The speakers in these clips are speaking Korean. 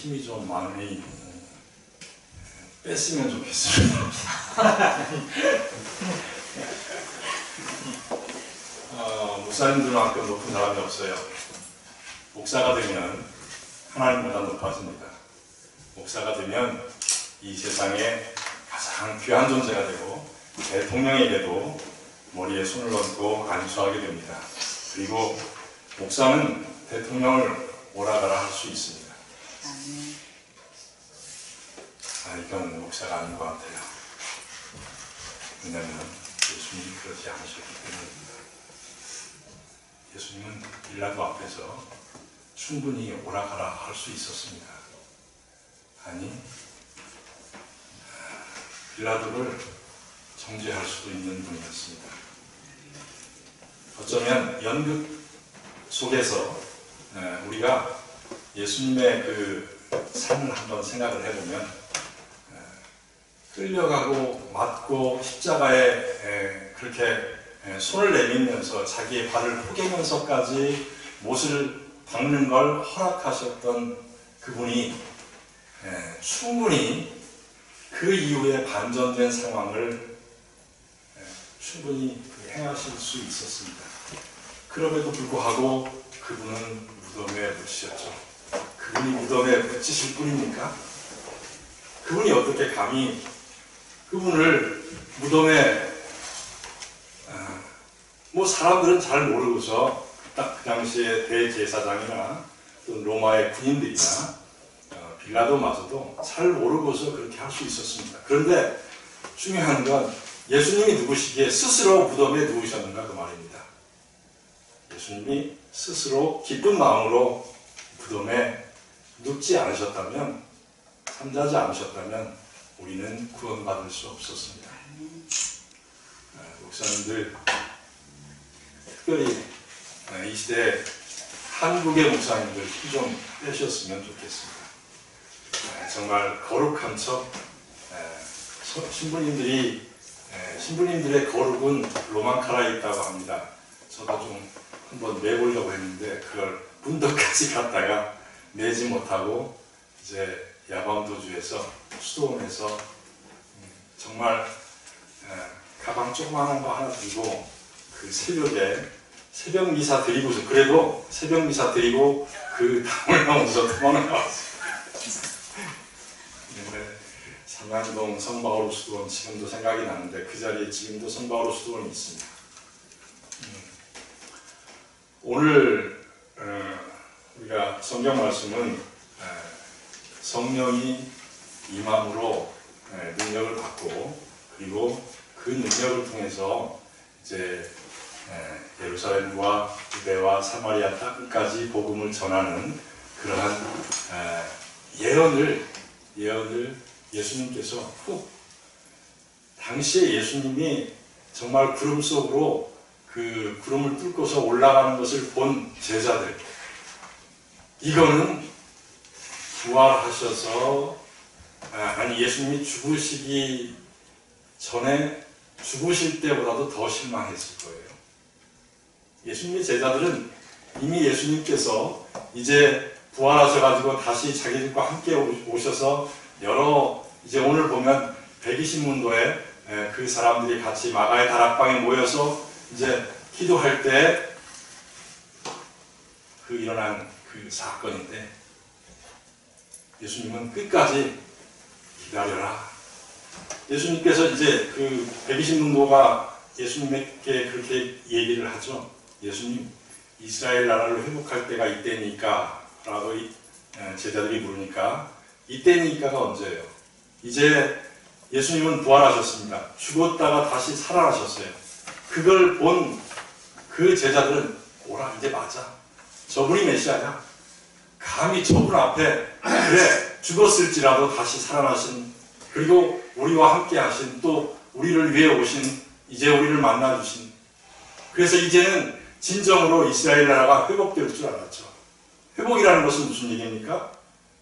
힘이 좀 많이 뺐으면 좋겠습니다. 목사님들만큼 높은 사람이 없어요. 목사가 되면 하나님보다 높아집니다. 목사가 되면 이 세상에 가장 귀한 존재가 되고 대통령에게도 머리에 손을 얹고 안수하게 됩니다. 그리고 목사는 대통령을 오라가라 할 수 있습니다. 이건 목사가 아닌 것 같아요. 왜냐하면 예수님이 그러지 않으셨기 때문입니다. 예수님은 빌라도 앞에서 충분히 오라가라 할 수 있었습니다. 아니, 빌라도를 정죄할 수도 있는 분이었습니다. 어쩌면 연극 속에서 우리가 예수님의 그 삶을 한번 생각을 해보면 끌려가고 맞고 십자가에 그렇게 손을 내밀면서 자기의 발을 포개면서까지 못을 박는 걸 허락하셨던 그분이 충분히 그 이후에 반전된 상황을 충분히 행하실 수 있었습니다. 그럼에도 불구하고 그분은 무덤에 묻히셨죠. 그분이 무덤에 묻히실 뿐입니까? 그분이 어떻게 감히 그분을 무덤에 사람들은 잘 모르고서 딱 그 당시에 대제사장이나 또 로마의 군인들이나 빌라도마저도 잘 모르고서 그렇게 할 수 있었습니다. 그런데 중요한 건 예수님이 누구시기에 스스로 무덤에 누우셨는가 그 말입니다. 예수님이 스스로 기쁜 마음으로 무덤에 눕지 않으셨다면, 잠자지 않으셨다면 우리는 구원받을 수 없었습니다. 목사님들 특별히 이 시대에 한국의 목사님들 피 좀 빼셨으면 좋겠습니다. 정말 거룩한 척, 신부님들의 거룩은 로망카라에 있다고 합니다. 저도 좀 한번 매보려고 했는데 그걸 문덕까지 갔다가 매지 못하고 이제 야밤도주에서 수도원에서 정말 가방 조그마한 거 하나 들고 그 새벽에 새벽 미사 드리고서, 그래도 새벽 미사 드리고 그 담을 넘어서 도망나왔어요. 삼양동 성바오로 수도원 지금도 생각이 나는데 그 자리에 지금도 성바오로 수도원이 있습니다. 오늘 우리가 성경 말씀은 성령이 임함으로 능력을 받고, 그리고 그 능력을 통해서 이제 예루살렘과 유대와 사마리아 땅까지 복음을 전하는 그러한 예언을 예수님께서 당시에 예수님이 정말 구름 속으로 그 구름을 뚫고서 올라가는 것을 본 제자들, 이거는 부활하셔서 예수님이 죽으시기 전에 죽으실 때보다도 더 실망했을 거예요. 예수님의 제자들은 이미 예수님께서 이제 부활하셔가지고 다시 자기들과 함께 오셔서 이제 오늘 보면 120문도에 그 사람들이 같이 마가의 다락방에 모여서 이제 기도할 때 일어난 그 사건인데, 예수님은 끝까지 기다려라. 예수님께서 이제 그 120문도가 예수님에게 그렇게 얘기를 하죠. 예수님, 이스라엘 나라를 회복할 때가 이때니까 라고 제자들이 물으니까, 이때니까가 언제예요? 이제 예수님은 부활하셨습니다. 죽었다가 다시 살아나셨어요. 그걸 본 그 제자들은 오라, 이제 맞아. 저분이 메시아야. 감히 저분 앞에 그래, 죽었을지라도 다시 살아나신, 그리고 우리와 함께 하신, 또 우리를 위해 오신, 이제 우리를 만나주신, 그래서 이제는 진정으로 이스라엘 나라가 회복될 줄 알았죠. 회복이라는 것은 무슨 얘기입니까?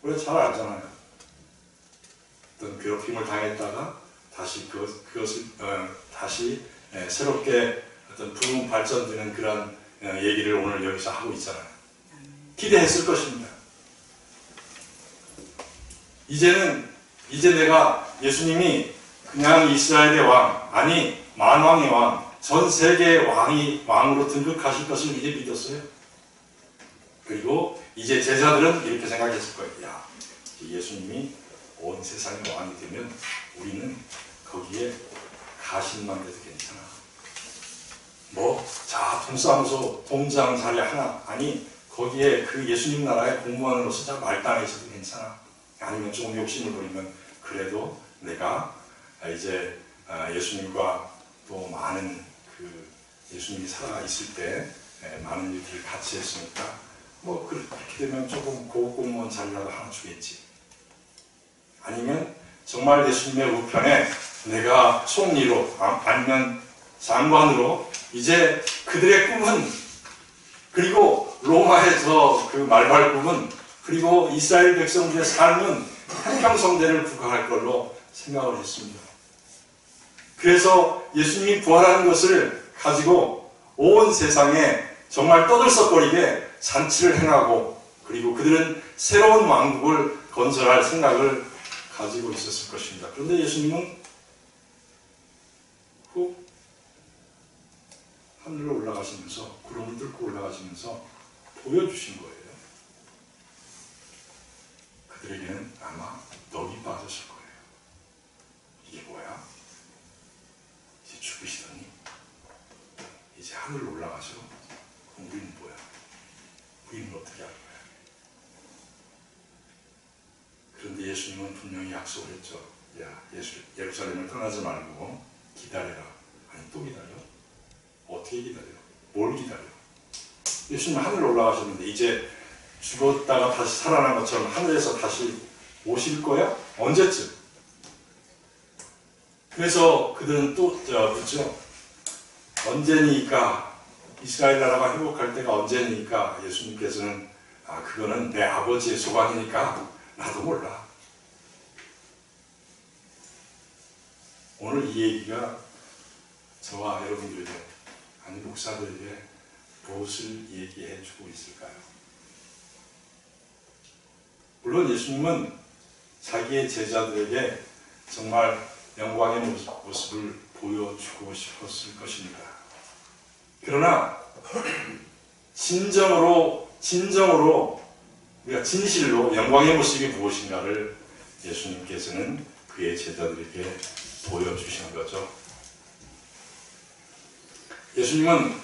우리가 잘 알잖아요. 어떤 괴롭힘을 당했다가 다시 그것을 다시 새롭게 어떤 부흥 발전되는 그런 얘기를 오늘 여기서 하고 있잖아요. 기대했을 것입니다. 이제 내가 예수님이 그냥 이스라엘의 왕, 아니 만왕의 왕, 전 세계의 왕으로 등극하실 것을 이제 믿었어요. 그리고 이제 제자들은 이렇게 생각했을 거예요. 야, 예수님이 온 세상의 왕이 되면 우리는 거기에 가신만 돼도 괜찮아. 동사무소 동장 자리 하나, 아니 거기에 그 예수님 나라의 공무원으로서 말단에 있어도 괜찮아. 아니면 조금 욕심을 부리면 그래도 내가 이제 예수님과 또 많은 그 예수님이 살아 있을 때 많은 일들을 같이 했으니까 그렇게 되면 조금 고급 공무원 자리라도 하나 주겠지. 아니면 정말 예수님의 우편에 내가 총리로 아니면 장관으로 이제 그들의 꿈은, 그리고 로마에서 그 말발 꿈은, 그리고 이스라엘 백성들의 삶은 형평성대를 구가할 걸로 생각을 했습니다. 그래서 예수님이 부활하는 것을 가지고 온 세상에 정말 떠들썩거리게 잔치를 행하고, 그리고 그들은 새로운 왕국을 건설할 생각을 가지고 있었을 것입니다. 그런데 예수님은 훅 하늘로 올라가시면서, 구름을 뚫고 올라가시면서 보여주신 거예요. 그들에게는 아마 넋이 빠졌을 거예요. 이게 뭐야? 이제 죽으시더니 이제 하늘로 올라가서 그럼 우리는 뭐야? 우리는 어떻게 할 거야? 그런데 예수님은 분명히 약속을 했죠. 야, 예루살렘을 떠나지 말고 기다려라. 아니, 또 기다려? 어떻게 기다려? 뭘 기다려? 예수님 하늘로 올라가셨는데 이제 죽었다가 다시 살아난 것처럼 하늘에서 다시 오실 거야? 언제쯤? 그래서 그들은 또 묻죠. 언제니까? 이스라엘 나라가 회복할 때가 언제니까? 예수님께서는 그거는 내 아버지의 소관이니까 나도 몰라. 오늘 이 얘기가 저와 여러분들에게, 아니 목사들에게 무엇을 얘기해 주고 있을까요? 물론 예수님은 자기의 제자들에게 정말 영광의 모습을 보여주고 싶었을 것입니다. 그러나 진정으로 우리가 진실로 영광의 모습이 무엇인가를 예수님께서는 그의 제자들에게 보여주신 거죠. 예수님은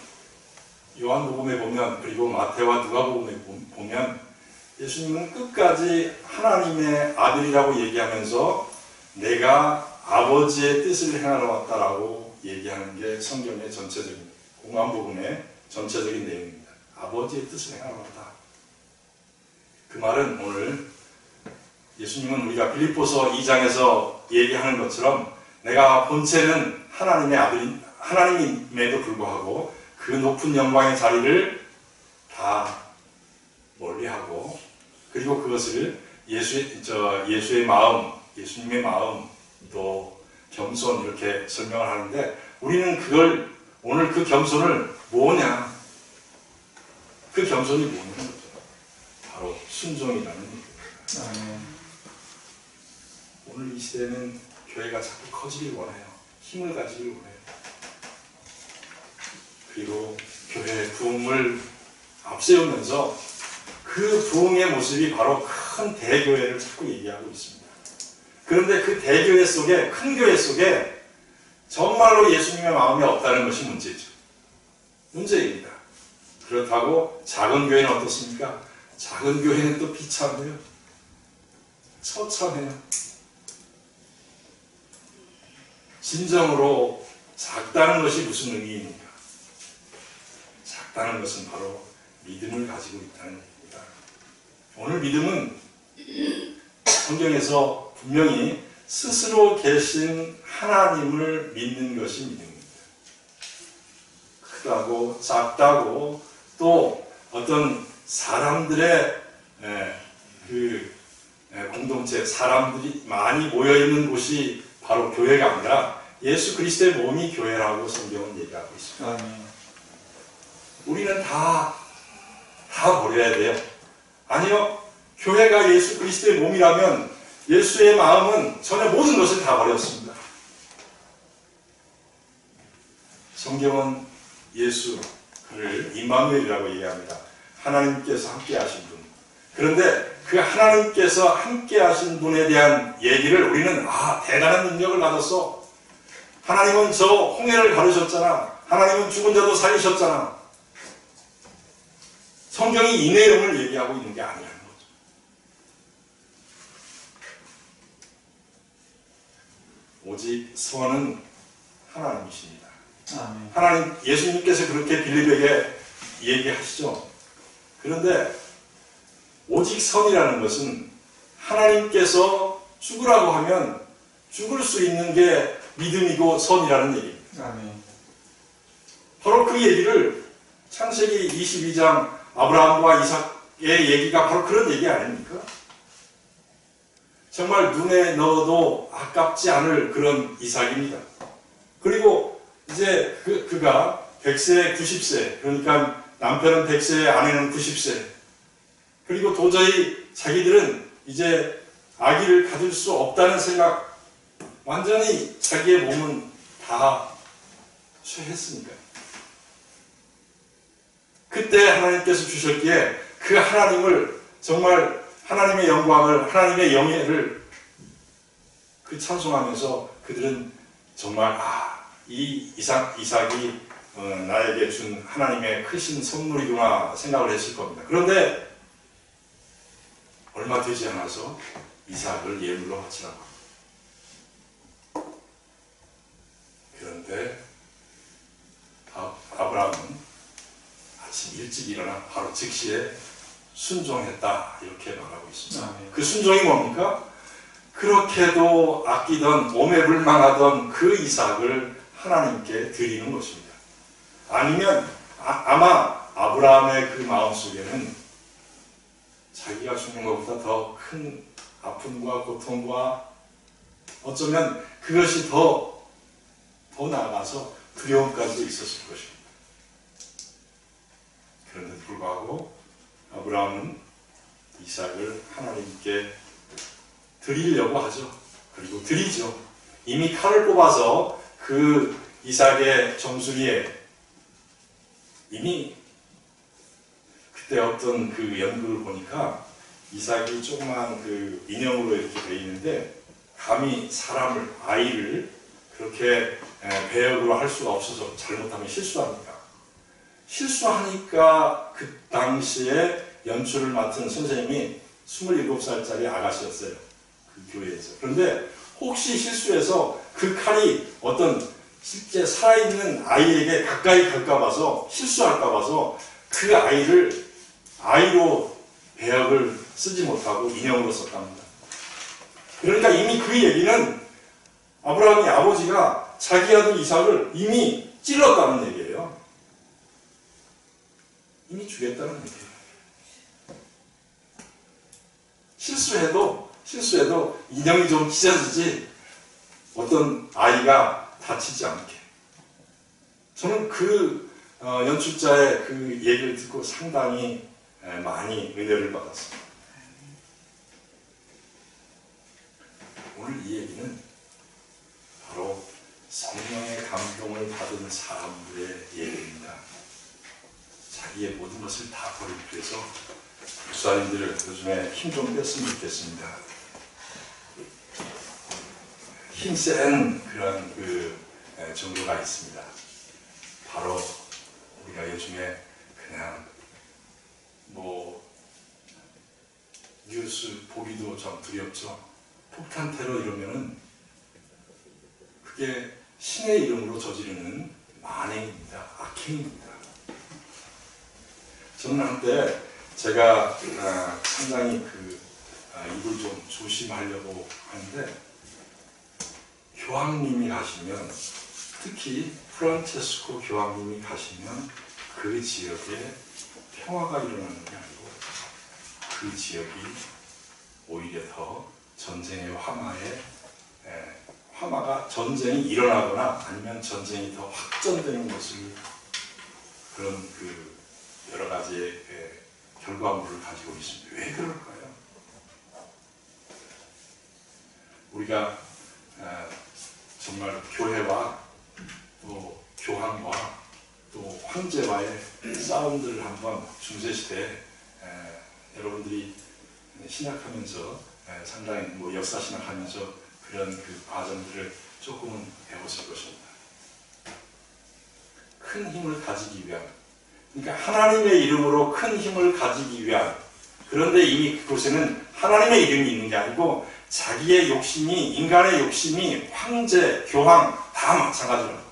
요한복음에 보면, 그리고 마태와 누가복음에 보면 예수님은 끝까지 하나님의 아들이라고 얘기하면서 내가 아버지의 뜻을 행하러 왔다라고 얘기하는 게 성경의 전체적인, 공안복음의 전체적인 내용입니다. 아버지의 뜻을 행하러 왔다. 그 말은 오늘 예수님은 우리가 빌립보서 2장에서 얘기하는 것처럼 내가 본체는 하나님의 아들인, 하나님임에도 불구하고 그 높은 영광의 자리를 다 멀리하고, 그리고 그것을 예수의 마음, 예수님의 마음, 또 겸손, 이렇게 설명을 하는데, 우리는 오늘 그 겸손을 뭐냐? 그 겸손이 뭐냐는 거죠. 바로 순종이라는 얘기입니다. 오늘 이 시대는 교회가 자꾸 커지길 원해요. 힘을 가지길 원해요. 그리고 교회의 부흥을 앞세우면서 그 부흥의 모습이 바로 큰 대교회를 자꾸 얘기하고 있습니다. 그런데 그 대교회 속에, 큰 교회 속에 정말로 예수님의 마음이 없다는 것이 문제죠. 문제입니다. 그렇다고 작은 교회는 어떻습니까? 작은 교회는 또 비참해요. 처참해요. 진정으로 작다는 것이 무슨 의미입니까? 작다는 것은 바로 믿음을 가지고 있다는 얘기입니다. 오늘 믿음은 성경에서 분명히 스스로 계신 하나님을 믿는 것이 믿음입니다. 크다고 작다고 또 어떤 사람들의 공동체, 사람들이 많이 모여있는 곳이 바로 교회가 아니라 예수 그리스도의 몸이 교회라고 성경은 얘기하고 있습니다. 우리는 다 버려야 돼요. 아니요. 교회가 예수 그리스도의 몸이라면 예수의 마음은 전혀 모든 것을 다 버렸습니다. 성경은 예수를 임마누엘이라고 얘기합니다. 하나님께서 함께 하신 분. 그런데 그 하나님께서 함께 하신 분에 대한 얘기를 우리는 대단한 능력을 받았어. 하나님은 저 홍해를 가르셨잖아. 하나님은 죽은 자도 살리셨잖아. 성경이 이 내용을 얘기하고 있는 게 아니라는 거죠. 오직 선은 하나님이십니다. 아멘. 하나님, 예수님께서 그렇게 빌립에게 얘기하시죠. 그런데 오직 선이라는 것은 하나님께서 죽으라고 하면 죽을 수 있는 게 믿음이고 선이라는 얘기입니다. 아멘. 바로 그 얘기를 창세기 22장 아브라함과 이삭의 얘기가 바로 그런 얘기 아닙니까? 정말 눈에 넣어도 아깝지 않을 그런 이삭입니다. 그리고 이제 그가 100세, 90세, 그러니까 남편은 100세, 아내는 90세. 그리고 도저히 자기들은 이제 아기를 가질 수 없다는 생각, 완전히 자기의 몸은 다 취했으니까요. 그때 하나님께서 주셨기에 그 하나님을, 정말 하나님의 영광을, 하나님의 영예를 그 찬송하면서 그들은 정말 이 이삭이 나에게 준 하나님의 크신 선물이구나 생각을 했을 겁니다. 그런데 얼마 되지 않아서 이삭을 예물로 바치라고 합니다. 그런데 아브라함은 아침 일찍 일어나 바로 즉시에 순종했다 이렇게 말하고 있습니다. 그 순종이 뭡니까? 그렇게도 아끼던 몸에 불망하던 그 이삭을 하나님께 드리는 것입니다. 아니면 아마 아브라함의 그 마음속에는 자기가 죽는 것보다 더 큰 아픔과 고통과 어쩌면 그것이 더 나아가서 두려움까지도 있었을 것입니다. 그런데도 불구하고 아브라함은 이삭을 하나님께 드리려고 하죠. 그리고 드리죠. 이미 칼을 뽑아서 그 이삭의 정수리에 이미 그때 어떤 그 연극을 보니까 이삭이 조그만 그 인형으로 이렇게 되어 있는데 감히 아이를 그렇게 배역으로 할 수가 없어서 잘못하면 실수하니까 그 당시에 연출을 맡은 선생님이 27살짜리 아가씨였어요. 그 교회에서. 그런데 혹시 실수해서 그 칼이 어떤 실제 살아있는 아이에게 가까이 갈까 봐서 실수할까 봐서 그 아이로 배역을 쓰지 못하고 인형으로 썼답니다. 그러니까 이미 그 얘기는 아브라함의 아버지가 자기 아들 이삭을 이미 찔렀다는 얘기예요. 이미 죽였다는 얘기예요. 실수해도 인형이 좀 찢어지지 어떤 아이가 다치지 않게. 저는 그 연출자의 그 얘기를 듣고 상당히 많이 은혜를 받았습니다. 오늘 이 얘기는 바로 성령의 감동을 받은 사람들의 얘기입니다. 자기의 모든 것을 다 버리기 위해서 목사님들 요즘에 힘 좀 뺐으면 좋겠습니다. 힘센 그런 그 정도가 있습니다. 바로 우리가 요즘에 그냥 뉴스 보기도 좀 두렵죠. 폭탄 테러 이러면은 그게 신의 이름으로 저지르는 만행입니다. 악행입니다. 저는 한때 제가 상당히 입을 좀 조심하려고 하는데 교황님이 가시면, 특히 프란체스코 교황님이 가시면 그 지역에 평화가 일어나는 게 아니고 그 지역이 오히려 더 전쟁의 화마가 전쟁이 일어나거나 아니면 전쟁이 더 확전되는 것을, 그런 그 여러 가지의 결과물을 가지고 있습니다. 왜 그럴까요? 우리가 정말 교회와 또 교황과 또 황제와의 싸움들을 한번 중세시대에 여러분들이 신학하면서 상당히 뭐 역사 신학하면서 그런 그 과정들을 조금은 배웠을 것입니다. 큰 힘을 가지기 위한, 그러니까 하나님의 이름으로 큰 힘을 가지기 위한, 그런데 이미 그곳에는 하나님의 이름이 있는 게 아니고 자기의 욕심이, 인간의 욕심이 황제, 교황 다 마찬가지라는 거죠.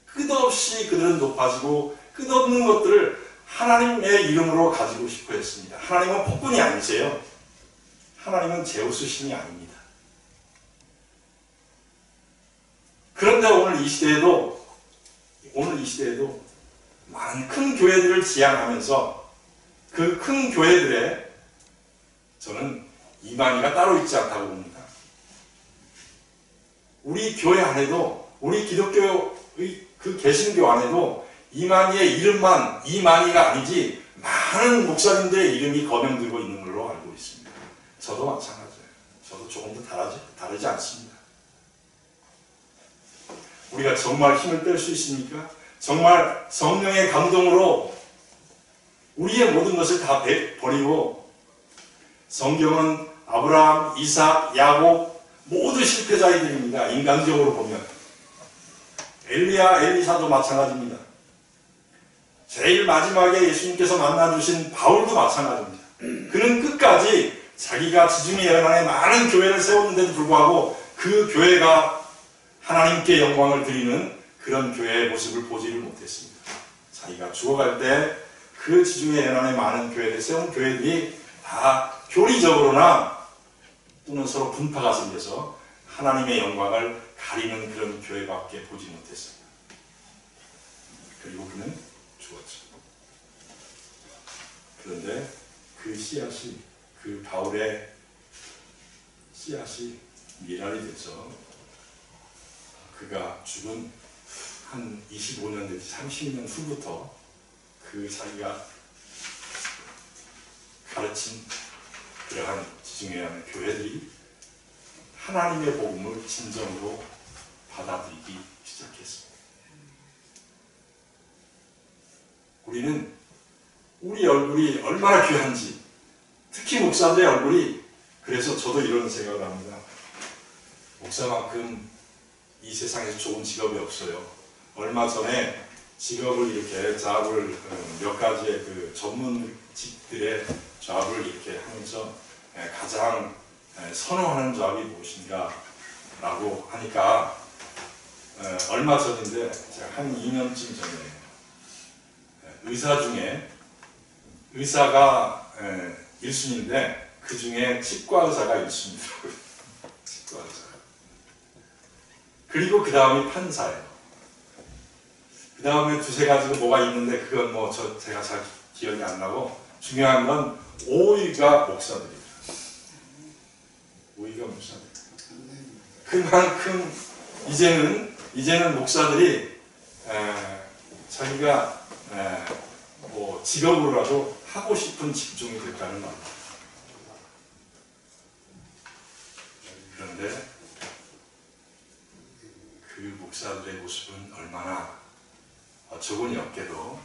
끝없이 그들은 높아지고 끝없는 것들을 하나님의 이름으로 가지고 싶어 했습니다. 하나님은 폭군이 아니세요. 하나님은 제우스 신이 아닙니다. 그런데 오늘 이 시대에도 많은 큰 교회들을 지향하면서 그 큰 교회들에 저는 이만희가 따로 있지 않다고 봅니다. 우리 교회 안에도, 우리 기독교의 그 개신교 안에도 이만희의 이름만 이만희가 아니지 많은 목사님들의 이름이 거명되고 있는 걸로 알고 있습니다. 저도 마찬가지예요. 저도 조금도 다르지 않습니다. 우리가 정말 힘을 뺄 수 있습니까? 정말 성령의 감동으로 우리의 모든 것을 다 버리고, 성경은 아브라함, 이삭, 야곱 모두 실패자들입니다. 인간적으로 보면. 엘리야, 엘리사도 마찬가지입니다. 제일 마지막에 예수님께서 만나주신 바울도 마찬가지입니다. 그는 끝까지 자기가 지중해 연안에 많은 교회를 세웠는데도 불구하고 그 교회가 하나님께 영광을 드리는 그런 교회의 모습을 보지를 못했습니다. 자기가 죽어갈 때 그 지중해 연안에 많은 교회를 세운 교회들이 다 교리적으로나 또는 서로 분파가 생겨서 하나님의 영광을 가리는 그런 교회밖에 보지 못했습니다. 그리고 그는 죽었죠. 그런데 그 씨앗이, 그 바울의 씨앗이 미랄이 돼서 그가 죽은 한 25년 내지 30년 후부터 그 자기가 가르친 그러한 지중해안의 교회들이 하나님의 복음을 진정으로 받아들이기 시작했습니다. 우리는 우리 얼굴이 얼마나 귀한지, 특히 목사들의 얼굴이, 그래서 저도 이런 생각을 합니다. 목사만큼 이 세상에서 좋은 직업이 없어요. 얼마 전에 직업을 이렇게 잡을 몇 가지의 그 전문직들의 잡을 이렇게 하면서 가장 선호하는 잡이 무엇인가 라고 하니까 얼마 전인데 제가 한 2년쯤 전에 의사 중에 의사가 1순위인데 그 중에 치과 의사가 1순위더라고요. 치과 의사가. 그리고 그 다음이 판사예요. 그 다음에 두세 가지가 뭐가 있는데 그건 뭐 제가 잘 기억이 안 나고, 중요한 건 5위가 목사들이에요. 5위가 목사들. 그만큼 이제는 목사들이 자기가 뭐 직업으로라도 하고 싶은 직종이 됐다는 말입니다. 그런데 그 목사들의 모습은 얼마나 어처구니 없게도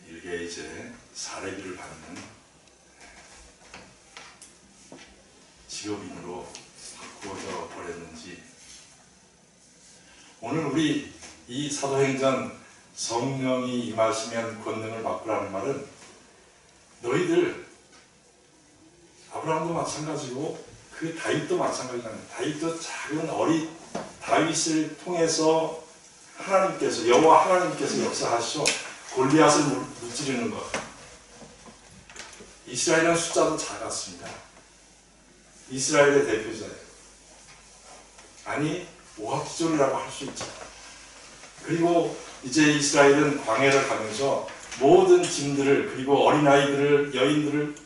일개 이제 사례비를 받는 직업인으로 바꾸어져 버렸는지. 오늘 우리 이 사도행전 성령이 임하시면 권능을 받으라는 말은 너희들, 아브라함도 마찬가지고 그 다윗도 마찬가지입니다. 다윗도 작은 어린 다윗을 통해서 하나님께서, 여호와 하나님께서 역사하시고 골리앗을 무찌르는 것. 이스라엘은 숫자도 작았습니다. 이스라엘의 대표자예요. 아니, 오합지졸이라고 할 수 있죠. 그리고 이제 이스라엘은 광야를 가면서 모든 짐들을, 그리고 어린아이들을, 여인들을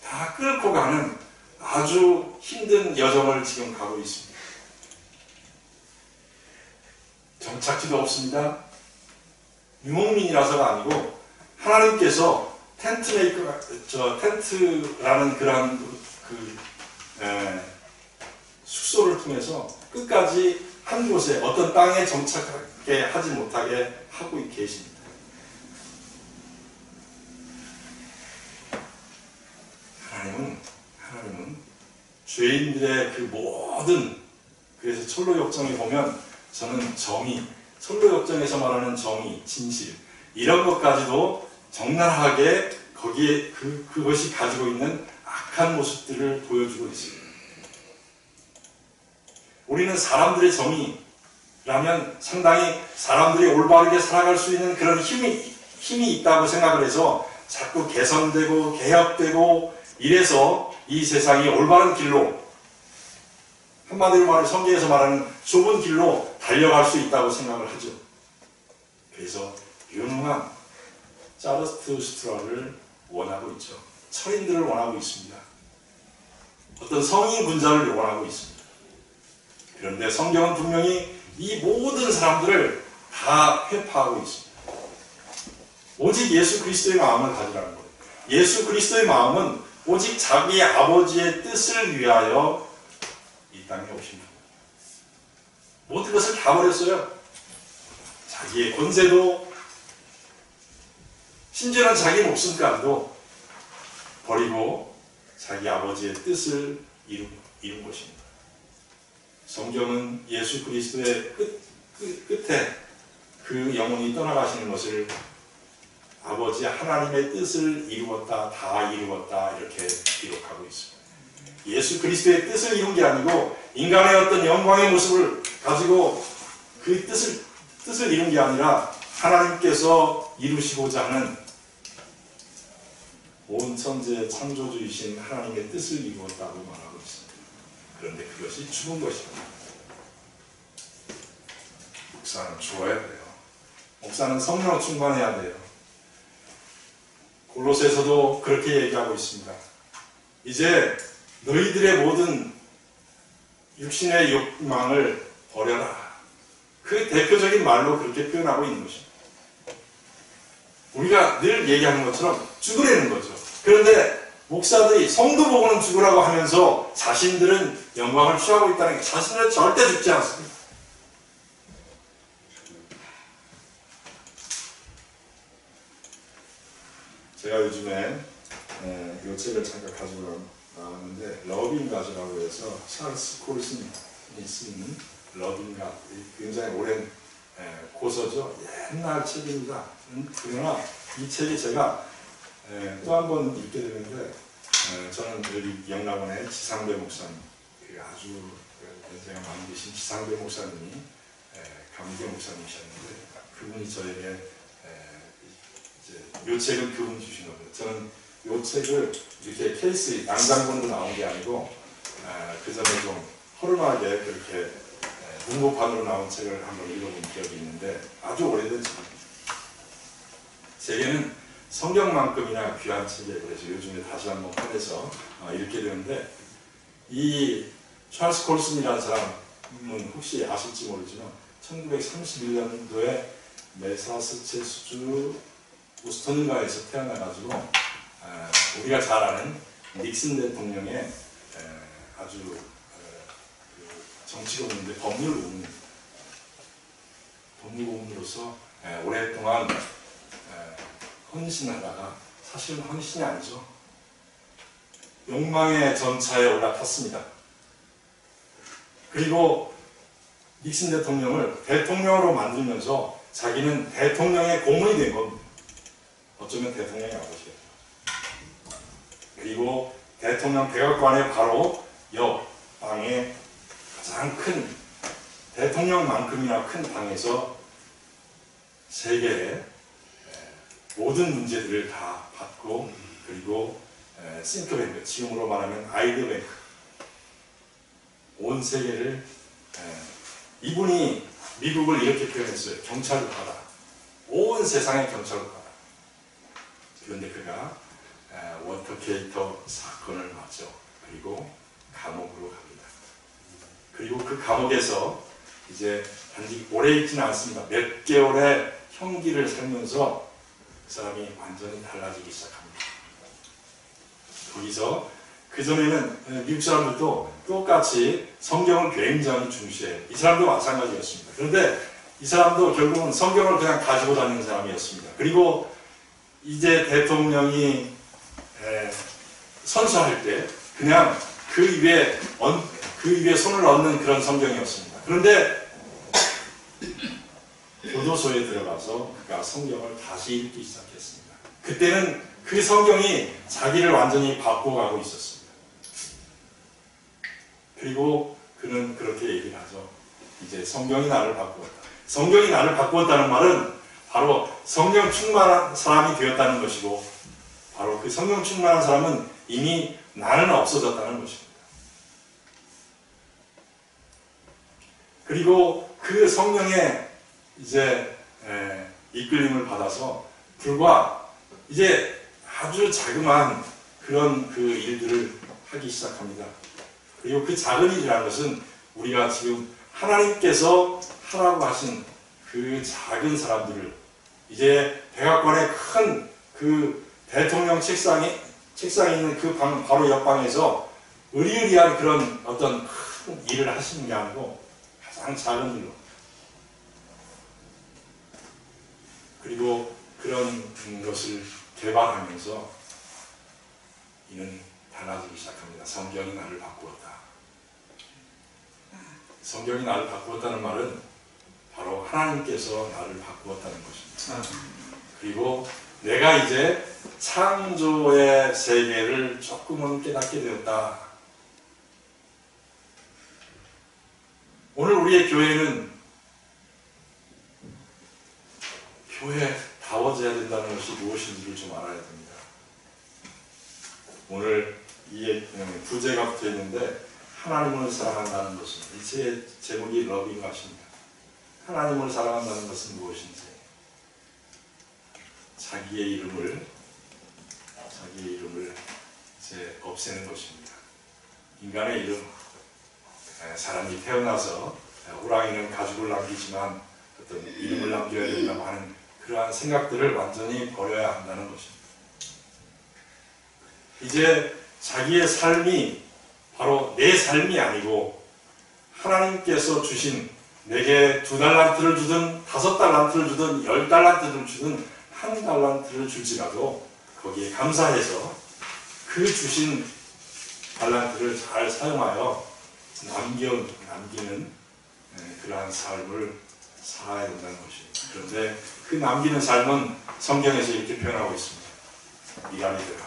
다 끌고 가는 아주 힘든 여정을 지금 가고 있습니다. 정착지도 없습니다. 유목민이라서가 아니고 하나님께서 텐트라는 그런 숙소를 통해서 끝까지 한 곳에 어떤 땅에 정착하게 하지 못하게 하고 계십니다. 하나님은 죄인들의 그 모든, 그래서 철로 역정에 보면 저는 정의, 철로 역정에서 말하는 정의, 진실 이런 것까지도 적나라하게 거기에 그것이 가지고 있는 악한 모습들을 보여주고 있습니다. 우리는 사람들의 정의라면 상당히 사람들이 올바르게 살아갈 수 있는 그런 힘이 있다고 생각을 해서 자꾸 개선되고 개혁되고 이래서 이 세상이 올바른 길로, 한마디로 말해 성경에서 말하는 좁은 길로 달려갈 수 있다고 생각을 하죠. 그래서 유능한 자르투스트라를 원하고 있죠. 철인들을 원하고 있습니다. 어떤 성인 군자를 원하고 있습니다. 그런데 성경은 분명히 이 모든 사람들을 다 회파하고 있습니다. 오직 예수 그리스도의 마음을 가지라는 거예요. 예수 그리스도의 마음은 오직 자기 아버지의 뜻을 위하여 이 땅에 오신 분. 모든 것을 다 버렸어요. 자기의 권세도, 심지어는 자기 목숨까지도 버리고 자기 아버지의 뜻을 이룬 것입니다. 성경은 예수 그리스도의 끝에 그 영혼이 떠나가시는 것을 아버지 하나님의 뜻을 이루었다, 다 이루었다 이렇게 기록하고 있습니다. 예수 그리스도의 뜻을 이룬 게 아니고 인간의 어떤 영광의 모습을 가지고 그 뜻을 이룬 게 아니라 하나님께서 이루시고자 하는 온 천지의 창조주이신 하나님의 뜻을 이루었다고 말하고 있습니다. 그런데 그것이 죽은 것입니다. 목사는 죽어야 돼요. 목사는 성령으로 충만해야 돼요. 골로새서도 그렇게 얘기하고 있습니다. 이제 너희들의 모든 육신의 욕망을 버려라. 그 대표적인 말로 그렇게 표현하고 있는 것입니다. 우리가 늘 얘기하는 것처럼 죽으라는 거죠. 그런데 목사들이 성도 보고는 죽으라고 하면서 자신들은 영광을 취하고 있다는 게, 자신은 절대 죽지 않습니다. 제가 요즘에 이 책을 잠깐 가지고 나왔는데 러빙 갓이라고 해서 찰스 콜슨이 쓰는 러빙 갓, 굉장히 오랜 고서죠. 옛날 책입니다. 그러나 이 책이 제가 또 한 번 읽게 되는데, 저는 여기 영락원의 지상배 목사님, 아주 연세가 많이 계신 지상배 목사님이 감계 목사님이셨는데, 그분이 저에게 이 책은 그분이 주신 겁니다. 저는 이 책을 이렇게 케이스 양장본으로 나온 게 아니고 그 전에 좀 허름하게 그렇게 문고판으로 나온 책을 한번 읽어본 기억이 있는데, 아주 오래된 책입니다. 제게는 성경만큼이나 귀한 책이에요. 그래서 요즘에 다시 한번 꺼내서 읽게 되는데, 이 찰스 콜슨이라는 사람은 혹시 아실지 모르지만 1931년도에 매사추세츠주 보스턴가에서 태어나가지고 우리가 잘 아는 닉슨 대통령의 아주 정치고문인데 법률고문으로서 오랫동안 헌신하다가, 사실은 헌신이 아니죠. 욕망의 전차에 올라탔습니다. 그리고 닉슨 대통령을 대통령으로 만들면서 자기는 대통령의 고문이 된 겁니다. 어쩌면 대통령의 아버지예요. 그리고 대통령 백악관의 바로 옆 방에 가장 큰, 대통령만큼이나 큰 방에서 세계의 모든 문제들을 다 받고, 그리고 싱크뱅크, 지금으로 말하면 아이드뱅크, 온 세계를, 이분이 미국을 이렇게 표현했어요. 경찰국가다. 온 세상의 경찰국가다. 그런데 그가 워터게이터 사건을 맞죠. 그리고 감옥으로 갑니다. 그리고 그 감옥에서 이제 단지 오래 있지는 않습니다. 몇 개월의 형기를 살면서 그 사람이 완전히 달라지기 시작합니다. 거기서 그전에는 미국 사람들도 똑같이 성경을 굉장히 중시해요. 이 사람도 마찬가지였습니다. 그런데 이 사람도 결국은 성경을 그냥 가지고 다니는 사람이었습니다. 그리고 이제 대통령이 선서할 때 그냥 그 위에 손을 얹는 그런 성경이었습니다. 그런데 교도소에 들어가서 그가 성경을 다시 읽기 시작했습니다. 그때는 그 성경이 자기를 완전히 바꿔가고 있었습니다. 그리고 그는 그렇게 얘기를 하죠. 이제 성경이 나를 바꾸었다. 성경이 나를 바꾸었다는 말은 바로 성령 충만한 사람이 되었다는 것이고, 바로 그 성령 충만한 사람은 이미 나는 없어졌다는 것입니다. 그리고 그 성령의 이제 이끌림을 받아서 불과 이제 아주 자그마한 그런 그 일들을 하기 시작합니다. 그리고 그 작은 일이라는 것은 우리가 지금 하나님께서 하라고 하신 그 작은 사람들을 이제 백악관의 큰 그 대통령 책상에 있는 그 방 바로 옆방에서 의리의리한 그런 어떤 큰 일을 하시는 게 아니고 가장 작은 일로, 그리고 그런 것을 개발하면서 이는 달라지기 시작합니다. 성경이 나를 바꾸었다. 성경이 나를 바꾸었다는 말은 바로 하나님께서 나를 바꾸었다는 것입니다. 그리고 내가 이제 창조의 세계를 조금은 깨닫게 되었다. 오늘 우리의 교회는 교회다워져야 된다는 것이 무엇인지를 좀 알아야 됩니다. 오늘 이 부제가 붙어 있는데, 하나님을 사랑한다는 것은, 이 제목이 러빙 것입니다. 하나님을 사랑한다는 것은 무엇인지, 자기의 이름을 이제 없애는 것입니다. 인간의 이름, 사람이 태어나서 호랑이는 가죽을 남기지만 어떤 이름을 남겨야 된다고 하는 그러한 생각들을 완전히 버려야 한다는 것입니다. 이제 자기의 삶이 바로 내 삶이 아니고 하나님께서 주신, 내게 2달란트를 주든 5달란트를 주든 10달란트를 주든 1달란트를 줄지라도 거기에 감사해서 그 주신 달란트를 잘 사용하여 남기는 그러한 삶을 살아야 된다는 것입니다. 그런데 그 남기는 삶은 성경에서 이렇게 표현하고 있습니다. 미랄이 되라.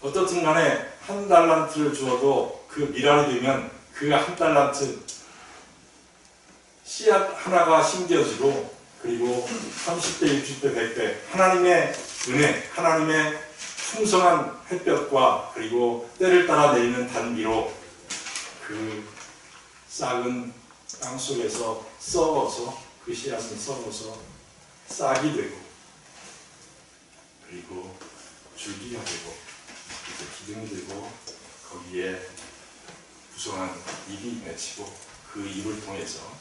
어떻든 간에 1달란트를 주어도 그 미랄이 되면 그 1달란트 씨앗 하나가 심겨지고, 그리고 30배, 60배, 100배 하나님의 은혜, 하나님의 풍성한 햇볕과 그리고 때를 따라 내리는 단비로 그 싹은 땅 속에서 썩어서, 그 씨앗은 썩어서 싹이 되고, 그리고 줄기가 되고 기둥이 되고, 거기에 구성한 잎이 맺히고, 그 잎을 통해서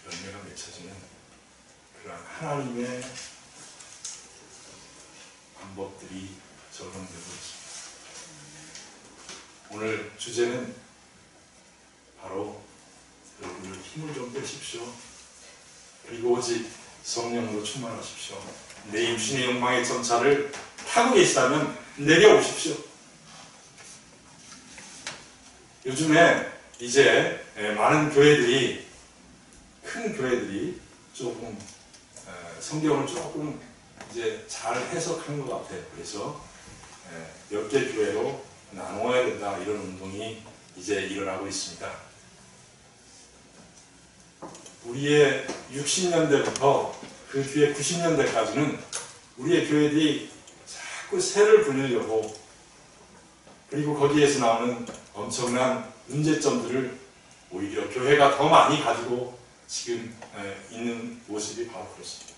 열매가 맺혀지는 그런 하나님의 방법들이 적용되고 있습니다. 오늘 주제는 바로 여러분들 힘을 좀 빼십시오. 그리고 오직 성령으로 충만하십시오. 내 육신의 욕망의 전차를 타고 계시다면 내려오십시오. 요즘에 이제 많은 교회들이, 큰 교회들이 조금 성경을 조금 이제 잘 해석한 것 같아요. 그래서 몇 개 교회로 나눠야 된다, 이런 운동이 이제 일어나고 있습니다. 우리의 60년대부터 그 뒤에 90년대까지는 우리의 교회들이 자꾸 새를 불리려고, 그리고 거기에서 나오는 엄청난 문제점들을 오히려 교회가 더 많이 가지고 지금 있는 모습이 바로 그렇습니다.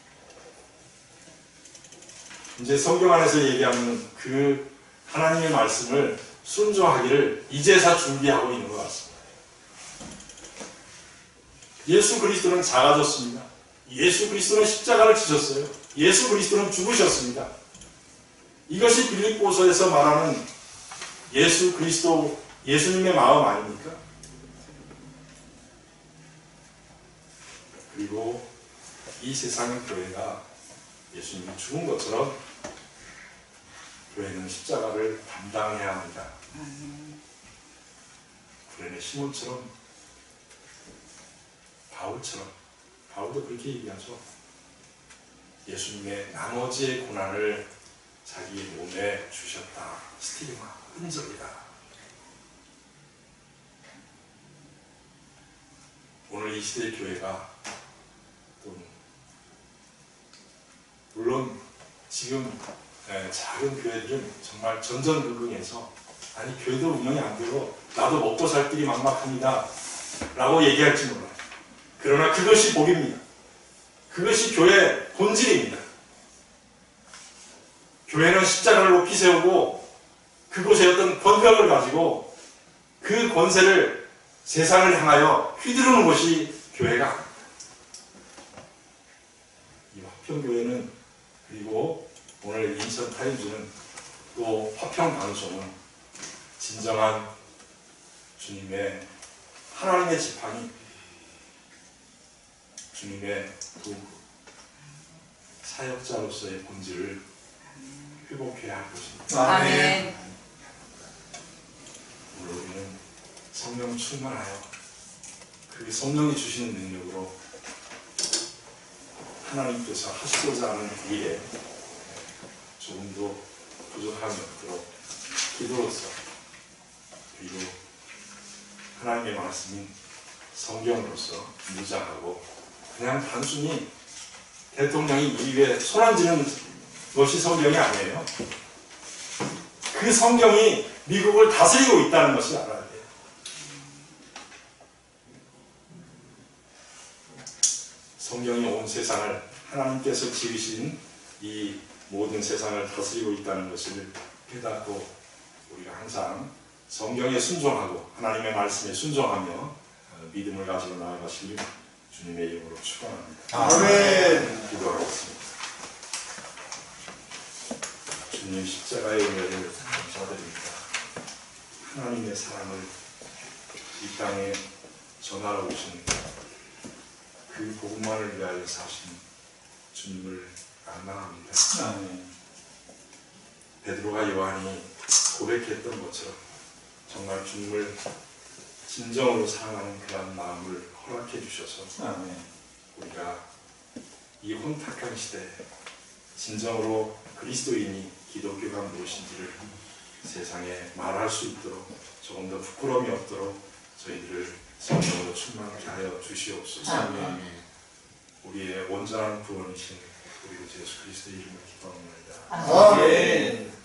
이제 성경 안에서 얘기하는 그 하나님의 말씀을 순종하기를 이제서 준비하고 있는 것 같습니다. 예수 그리스도는 작아졌습니다. 예수 그리스도는 십자가를 지셨어요. 예수 그리스도는 죽으셨습니다. 이것이 빌립보서에서 말하는 예수 그리스도, 예수님의 마음 아닙니까? 그리고 이 세상의 교회가 예수님이 죽은 것처럼 교회는 십자가를 담당해야 합니다. 구레네 시몬처럼, 바울처럼, 바울도 그렇게 얘기하죠. 예수님의 나머지의 고난을 자기 몸에 주셨다. 스티그마, 흔적이다. 오늘 이 시대의 교회가 또 물론 지금 작은 교회들은 정말 전전긍긍해서 아니 교회도 운영이 안 되고 나도 먹고 살 길이 막막합니다 라고 얘기할지 몰라요. 그러나 그것이 복입니다. 그것이 교회의 본질입니다. 교회는 십자가를 높이 세우고 그곳에 어떤 권력을 가지고 그 권세를 세상을 향하여 휘두르는 것이 교회가 아닙니다. 이 화평교회는, 그리고 오늘 인천타임즈는, 또 화평방송은 진정한 주님의, 하나님의 지팡이, 주님의 도구, 사역자로서의 본질을 회복해야 할 것입니다. 아멘. 오늘 우리는 성령 충만하여 그 성령이 주시는 능력으로 하나님께서 하시고자 하는 일에 조금도 부족함이 없도록 기도로서, 그리고 하나님의 말씀인 성경으로서 무장하고 그냥 단순히 대통령이 이 위에 손 얹는 것이 성경이 아니에요. 그 성경이 미국을 다스리고 있다는 것을 알아야 돼요. 성경이 온 세상을, 하나님께서 지으신 이 모든 세상을 다스리고 있다는 것을 깨닫고 우리가 항상 성경에 순종하고 하나님의 말씀에 순종하며 믿음을 가지고 나아가시길 주님의 이름으로 축원합니다. 아멘. 기도하겠습니다. 주님 십자가의 은혜를 감사드립니다. 하나님의 사랑을 이 땅에 전하러 오신 그 복음만을 위하여 사신 주님을 감사합니다. 아멘. 베드로와 요한이 고백했던 것처럼 정말 주님을 진정으로 사랑하는 그런 마음을 허락해 주셔서 아멘. 우리가 이 혼탁한 시대에 진정으로 그리스도인이 기독교가 무엇인지를 세상에 말할 수 있도록, 조금 더 부끄러움이 없도록 저희들을 성령으로 충만케 하여 주시옵소서. 아멘. 우리의 온전한 구원이신 우리 주 예수 그리스도의 이름으로 기도합니다. 아멘.